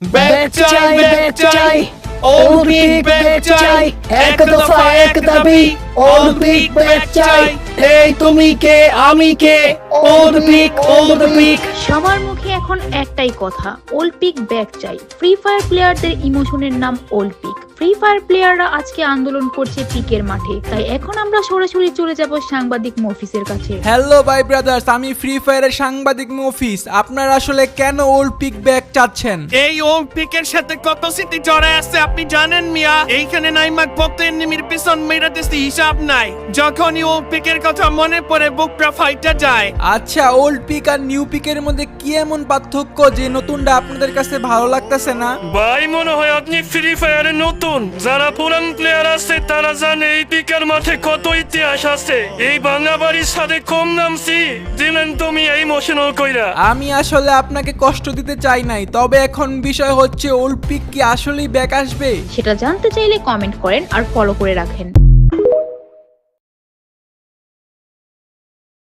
Back চাই Olympic back চাই এক দফা এক দাবি অলিম্পিক ব্যাক চাই এই তুমি কে আমি কে অলিম্পিক সবার মুখে এখন একটাই কথা, অলিম্পিক ব্যাক চাই। ফ্রি ফায়ার প্লেয়ারদের ইমোশনের নাম অলিম্পিক। ফ্রি ফায়ার প্লেয়াররা আজকে আন্দোলন করছে পিকের মাঠে, তাই এখন আমরা সরাসরি চলে যাব সাংবাদিক মফিসের কাছে। হ্যালো ভাই ব্রাদার্স, আমি ফ্রি ফায়ারের সাংবাদিক মফিস। আপনারা আসলে কেন অলিম্পিক ব্যাক চাচ্ছেন? এই অলিম্পিকের সাথে কত স্মৃতি জড়ায় আছে আপনি জানেন মিয়া? এইখানে নাইমাক ভক্ত এনিমির পিছন মেরাতেছি হিসাব নাই। যখনই অলিম্পিকের কথা মনে পড়ে বুকটা ফাইটা যায়। আচ্ছা, ওল্ড পিক আর নিউ পিকের মধ্যে কি এমন পার্থক্য যে নতুনটা আপনাদের কাছে ভালো লাগতেছে না? ভাই মনে হয় আপনি ফ্রি ফায়ারে নতুন। যারা পুরান প্লেয়ার আছে তারা জানে এই পিকের মাঠে কত ইতিহাস আছে। এই ভাঙা বাড়ির সাথে কম নামছি দিলেন তুমি এই ইমোশনাল কইরা। আমি আসলে আপনাকে কষ্ট দিতে চাই নাই, তবে এখন বিষয় হচ্ছে ওল্ড পিক কি আসলেই ব্যাক আসবে? সেটা জানতে চাইলে কমেন্ট করেন আর ফলো করে রাখেন।